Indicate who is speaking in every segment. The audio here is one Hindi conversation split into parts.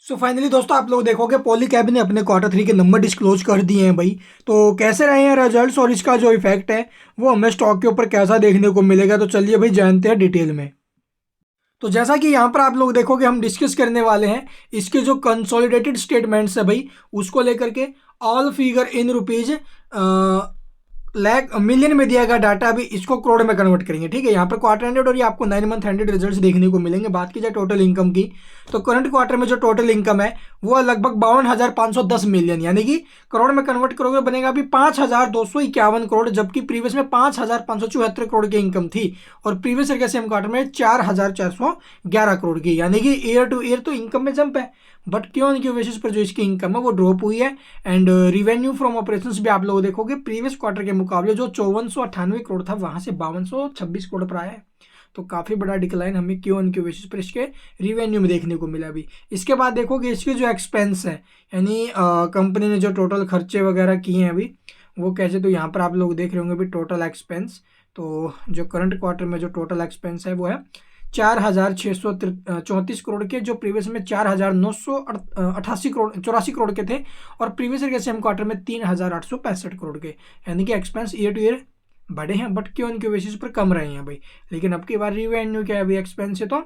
Speaker 1: सो फाइनली दोस्तों आप लोग देखोगे पॉलीकैब ने अपने क्वार्टर 3 के नंबर डिस्क्लोज कर दिए हैं भाई। तो कैसे रहे हैं रिजल्ट्स और इसका जो इफेक्ट है वो हमें स्टॉक के ऊपर कैसा देखने को मिलेगा, तो चलिए भाई जानते हैं डिटेल में। तो जैसा कि यहाँ पर आप लोग देखोगे हम डिस्कस करने वाले हैं इसके जो कंसोलिडेटेड स्टेटमेंट्स है भाई, उसको लेकर के all figure in rupees lakh million में दिया गया डाटा अभी इसको करोड़ में कन्वर्ट करेंगे। ठीक है, यहाँ पर क्वार्टर एंडेड और ये आपको 9 मंथ एंडेड रिजल्ट्स देखने को मिलेंगे। बात की जाए टोटल इनकम की, तो करंट क्वार्टर में जो टोटल इनकम है वो लगभग 52,510 मिलियन, यानी कि करोड़ में कन्वर्ट करोगे बनेगा अभी 5,251 करोड़, जबकि प्रीवियस में 5,574 करोड़ की इनकम थी और प्रीवियस ईयर के सेम क्वार्टर में 4,411 करोड़ की, यानी कि ईयर टू ईयर तो इनकम में जंप है। बट क्यों इनके बेसिस पर जो इसकी इनकम है वो ड्रॉप हुई है। एंड रिवेन्यू फ्रॉम ऑपरेशंस भी आप लोग देखोगे प्रीवियस क्वार्टर के मुकाबले जो 5498 करोड़ था वहां से 5226 करोड़ पर आया है। तो काफी बड़ा डिक्लाइन हमें क्यों इनके बेसिस पर इसके रिवेन्यू में देखने को मिला अभी। इसके बाद देखोगे इसके जो एक्सपेंस है, यानी कंपनी ने जो टोटल खर्चे वगैरह किए हैं अभी वो कैसे, तो यहाँ पर आप लोग देख रहे होंगे अभी टोटल एक्सपेंस। तो जो करंट क्वार्टर में जो टोटल एक्सपेंस है वो है 4,634 करोड़ के, जो प्रीवियस में 4,988 करोड़ 84 करोड़ के थे और प्रीवियस ईयर के सेम क्वार्टर में 3,865 करोड़ के, यानी कि एक्सपेंस ईयर टू ईयर बढ़े हैं बट क्यों इनके बेसिस पर कम रहे हैं भाई। लेकिन अब की बार रिवेन्यू क्या है अभी, एक्सपेंस है तो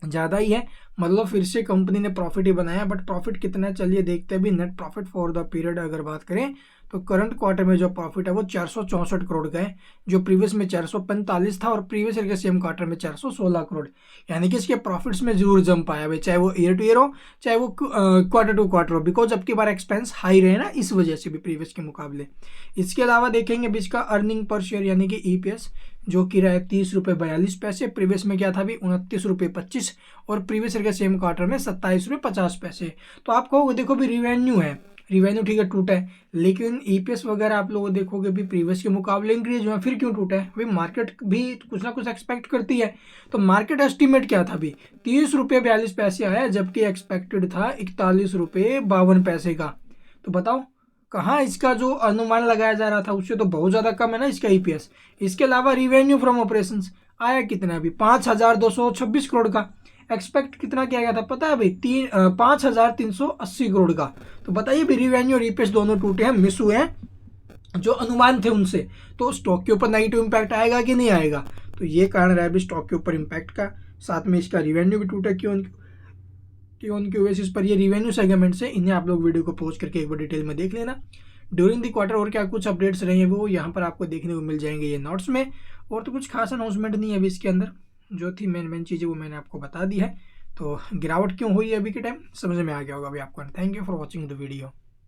Speaker 1: ज़्यादा ही है, मतलब फिर से कंपनी ने प्रॉफिट ही बनाया। बट प्रॉफिट कितना है चलिए देखते हैं। भी net profit for the period अगर बात करें तो करंट क्वार्टर में जो प्रॉफिट है वो 464 करोड़ का है, जो प्रीवियस में 445 था और प्रीवियस ईयर के सेम क्वार्टर में 416 करोड़, यानी कि इसके प्रॉफिट्स में जरूर जंप आया भाई, चाहे वो ईयर टू ईयर हो चाहे वो क्वार्टर टू क्वार्टर हो, बिकॉज अब की बार एक्सपेंस हाई रहे ना इस वजह से भी प्रीवियस के मुकाबले। इसके अलावा देखेंगे अभी इसका अर्निंग पर शेयर यानी कि ईपीएस, जो कि रहा है 30 रुपये 42 पैसे, प्रीवियस में क्या था अभी 29 रुपये 25 और प्रीवियस ईयर के सेम क्वार्टर में 27 रुपये 50 पैसे। तो आपको देखो भी रिवेन्यू है, रिवेन्यू ठीक है टूटा है, लेकिन ईपीएस वगैरह आप लोग देखोगे भी प्रीवियस के मुकाबले इंक्रीज हुआ है। फिर क्यों टूटा है भाई, मार्केट भी कुछ ना कुछ एक्सपेक्ट करती है। तो मार्केट एस्टिमेट क्या था अभी 30 रुपये 42 पैसे आया, जबकि एक्सपेक्टेड था 41 रुपये 52 पैसे का। तो बताओ कहाँ इसका जो अनुमान लगाया जा रहा था उससे तो बहुत ज्यादा कम है ना इसका ईपीएस। इसके अलावा रिवेन्यू फ्रॉम ऑपरेशंस आया कितना अभी 5,226 करोड़ का, एक्सपेक्ट कितना किया गया था पता है भाई 5,380 करोड़ का। तो बताइए भी रिवेन्यू और ईपीएस दोनों टूटे हैं, मिस हुए हैं जो अनुमान थे उनसे। तो स्टॉक के ऊपर नेगेटिव इंपैक्ट आएगा कि नहीं आएगा, तो ये कारण रहा भी स्टॉक के ऊपर इंपैक्ट का। साथ में इसका रिवेन्यू भी टूटा क्यों उनके बेसिस पर ये रिवेन्यू सेगमेंट से, इन्हें आप लोग वीडियो को पॉज करके एक बार डिटेल में देख लेना। ड्यूरिंग द क्वार्टर और क्या कुछ अपडेट्स रहे हैं वो यहाँ पर आपको देखने को मिल जाएंगे ये नोट्स में। और तो कुछ खास अनाउंसमेंट नहीं है अभी इसके अंदर, जो थी मेन चीज़ें वो मैंने आपको बता दी है। तो गिरावट क्यों हुई है अभी के टाइम समझ में आ गया होगा अभी आपको। Thank you for watching the video.